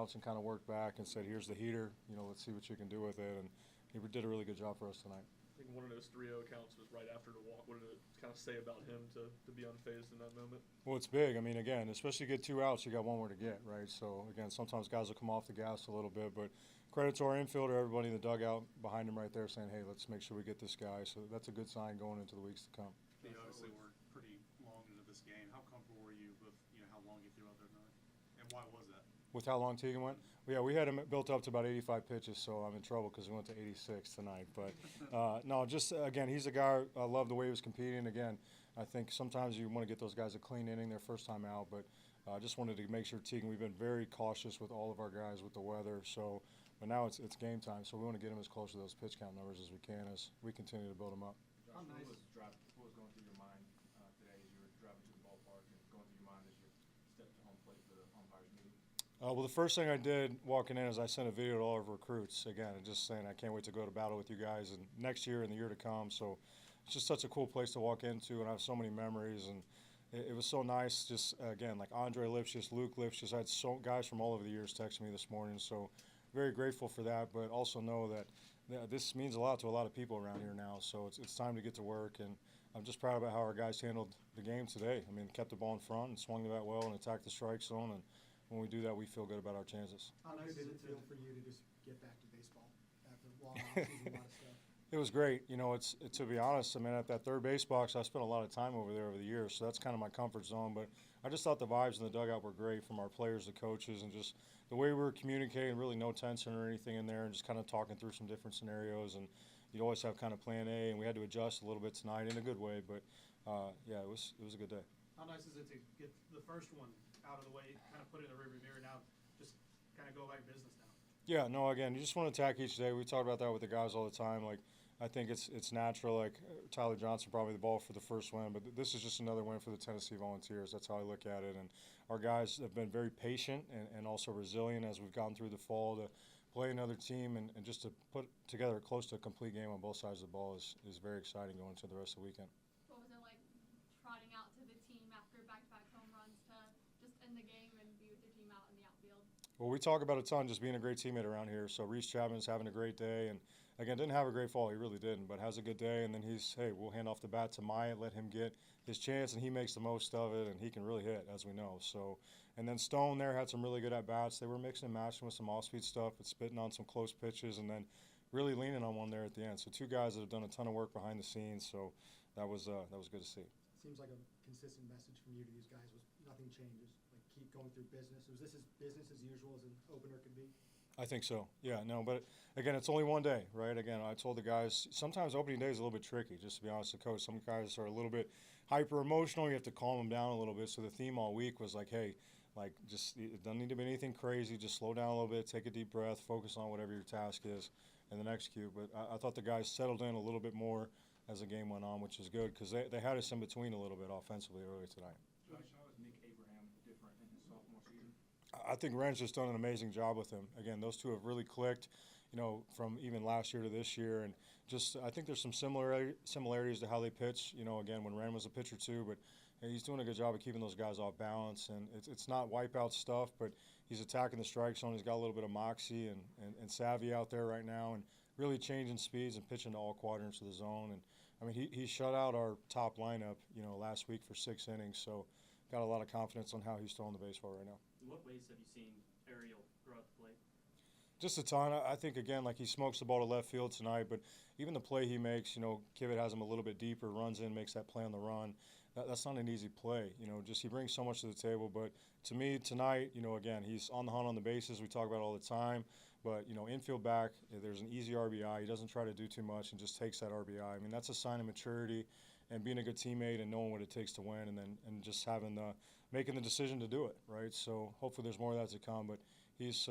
outs and kind of worked back and said, here's the heater, let's see what you can do with it. And he did a really good job for us tonight. I think one of those 3-0 counts was right after the walk. What did it kind of say about him to be unfazed in that moment? Well, it's big. I mean, again, especially get 2 outs, you got one more to get, right? So, again, sometimes guys will come off the gas a little bit, but credit to our infielder, everybody in the dugout behind him right there saying, hey, let's make sure we get this guy. So that's a good sign going into the weeks to come. You obviously were pretty long into this game. How comfortable were you with how long you threw out there tonight? And why was that? With how long Teagan went? Well, yeah, we had him built up to about 85 pitches, so I'm in trouble because we went to 86 tonight. But, no, just, again, he's a guy, I love the way he was competing. Again, I think sometimes you want to get those guys a clean inning their first time out, but I just wanted to make sure Teagan, we've been very cautious with all of our guys with the weather. So, but now it's game time, so we want to get him as close to those pitch count numbers as we can as we continue to build him up. Josh, what was going through your mind today as you were driving to the ballpark and going through your mind as you stepped to home plate for the umpires meeting? Well, the first thing I did walking in is I sent a video to all of our recruits, again, and just saying I can't wait to go to battle with you guys and next year and the year to come. So it's just such a cool place to walk into, and I have so many memories. And it was so nice, just, again, like Andre Lipschitz, Luke Lipschitz. I had guys from all over the years texting me this morning. So very grateful for that, but also know that this means a lot to a lot of people around here now. So it's time to get to work, and I'm just proud about how our guys handled the game today. I mean, kept the ball in front and swung the bat well and attacked the strike zone. And when we do that, we feel good about our chances. How nice did it feel for you to just get back to baseball after a long offseason, a lot of stuff? It was great. To be honest, I mean, at that third base box, I spent a lot of time over there over the years, so that's kind of my comfort zone. But I just thought the vibes in the dugout were great from our players, the coaches, and just the way we were communicating, really no tension or anything in there, and just kind of talking through some different scenarios. And you'd always have kind of plan A, and we had to adjust a little bit tonight in a good way. But, yeah, it was a good day. How nice is it to get the first one out of the way, kind of put it in the rearview mirror now, just kind of go about your business now? Yeah, no, again, you just want to attack each day. We talk about that with the guys all the time. Like, I think it's natural. Like, Tyler Johnson probably the ball for the first win, but this is just another win for the Tennessee Volunteers. That's how I look at it. And our guys have been very patient and also resilient as we've gone through the fall to play another team and just to put together close to a complete game on both sides of the ball is very exciting going into the rest of the weekend. What was it like trotting out to the team after back-to-back home runs to just end the game and be with your team out in the outfield? Well, we talk about a ton just being a great teammate around here. So Reese Chapman's having a great day, and again, didn't have a great fall. He really didn't, but has a good day. And then we'll hand off the bat to Maya, let him get his chance, and he makes the most of it, and he can really hit, as we know. So, and then Stone there had some really good at bats. They were mixing and matching with some off-speed stuff, but spitting on some close pitches, and then really leaning on one there at the end. So 2 guys that have done a ton of work behind the scenes. So that was good to see. Seems like a consistent message from you to these guys was nothing changes. Like, keep going through business. Was this as business as usual as an opener could be? I think so. Yeah, no, but again, it's only one day, right? Again, I told the guys sometimes opening day is a little bit tricky, just to be honest with the coach. Some guys are a little bit hyper emotional. You have to calm them down a little bit. So the theme all week was like, hey, like, just it doesn't need to be anything crazy. Just slow down a little bit, take a deep breath, focus on whatever your task is, and then execute. But I thought the guys settled in a little bit more as the game went on, which is good because they had us in between a little bit offensively earlier tonight. Josh, how is Nick Abraham different in his sophomore season? I think Ren's just done an amazing job with him. Again, those two have really clicked, from even last year to this year. And just I think there's some similarities to how they pitch, again, when Ren was a pitcher too. But he's doing a good job of keeping those guys off balance. And it's not wipeout stuff, but he's attacking the strike zone. He's got a little bit of moxie and savvy out there right now and really changing speeds and pitching to all quadrants of the zone. And, I mean, he shut out our top lineup, last week for 6 innings. So got a lot of confidence on how he's throwing the baseball right now. In what ways have you seen Ariel grow at the plate? Just a ton. I think, again, like he smokes the ball to left field tonight, but even the play he makes, Kivett has him a little bit deeper, runs in, makes that play on the run. That's not an easy play. Just he brings so much to the table. But to me, tonight, again, he's on the hunt on the bases. We talk about it all the time. But, infield back, there's an easy RBI. He doesn't try to do too much and just takes that RBI. I mean, that's a sign of maturity and being a good teammate and knowing what it takes to win and just making the decision to do it, right? So hopefully there's more of that to come. But he's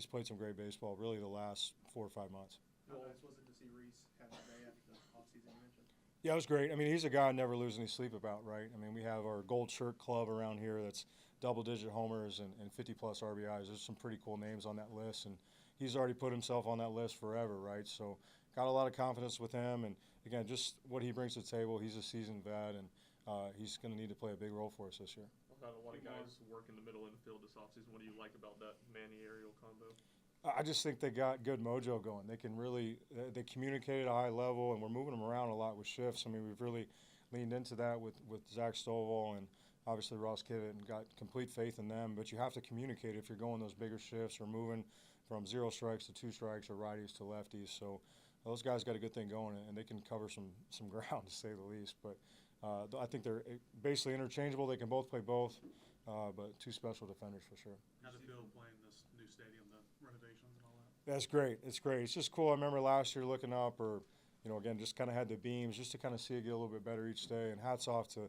played some great baseball really the last 4 or 5 months. How nice was it to see Reese have that day after the offseason you mentioned? Yeah, it was great. I mean, he's a guy I never lose any sleep about, right? I mean, we have our gold shirt club around here that's double-digit homers and 50-plus RBIs. There's some pretty cool names on that list, and he's already put himself on that list forever, right? So got a lot of confidence with him, and, again, just what he brings to the table. He's a seasoned vet, and he's going to need to play a big role for us this year. I've had a lot of guys work in the middle infield this offseason. What do you like about that Manny Ariel I just think they got good mojo going. They can really they communicate at a high level, and we're moving them around a lot with shifts. I mean, we've really leaned into that with Zach Stovall and obviously Ross Kivett, and got complete faith in them. But you have to communicate if you're going those bigger shifts or moving from 0 strikes to 2 strikes or righties to lefties. So those guys got a good thing going, and they can cover some ground, to say the least. But I think they're basically interchangeable. They can both play both, but 2 special defenders for sure. How'd it feel playing this new stadium, the renovations and all that? That's great. It's great. It's just cool. I remember last year looking up, or again, just kind of had the beams just to kind of see it get a little bit better each day. And hats off to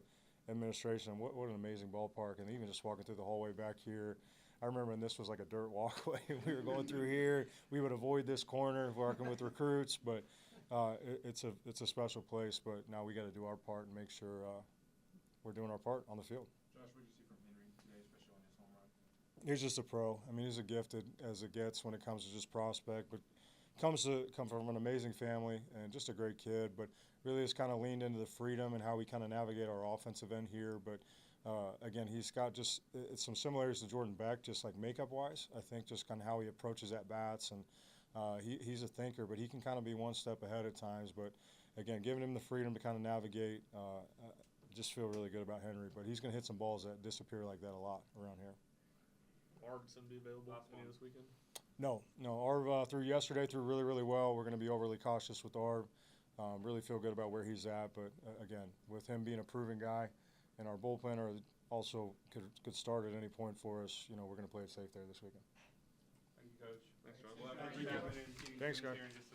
administration. What an amazing ballpark. And even just walking through the hallway back here, I remember when this was like a dirt walkway. We were going through here. We would avoid this corner working with recruits, but it's a special place. But now we got to do our part and make sure we're doing our part on the field. Josh, what did you see from Henry today, especially on his home run? He's just a pro. I mean, he's as gifted as it gets when it comes to just prospect, but come from an amazing family and just a great kid. But really has kind of leaned into the freedom and how we kind of navigate our offensive end here. But again, he's got just some similarities to Jordan Beck, just like makeup-wise. I think just kind of how he approaches at bats, and he's a thinker, but he can kind of be one step ahead at times. But again, giving him the freedom to kind of navigate, just feel really good about Henry. But he's going to hit some balls that disappear like that a lot around here. Arvidsson be available any this weekend? No. Arv threw yesterday, threw really, really well. We're going to be overly cautious with Arv. Really feel good about where he's at, but again, with him being a proven guy, and our bullpen also could start at any point for us, we're going to play it safe there this weekend. Thank you, Coach. Thanks, John. Thank you. Thanks, guys. Here in just a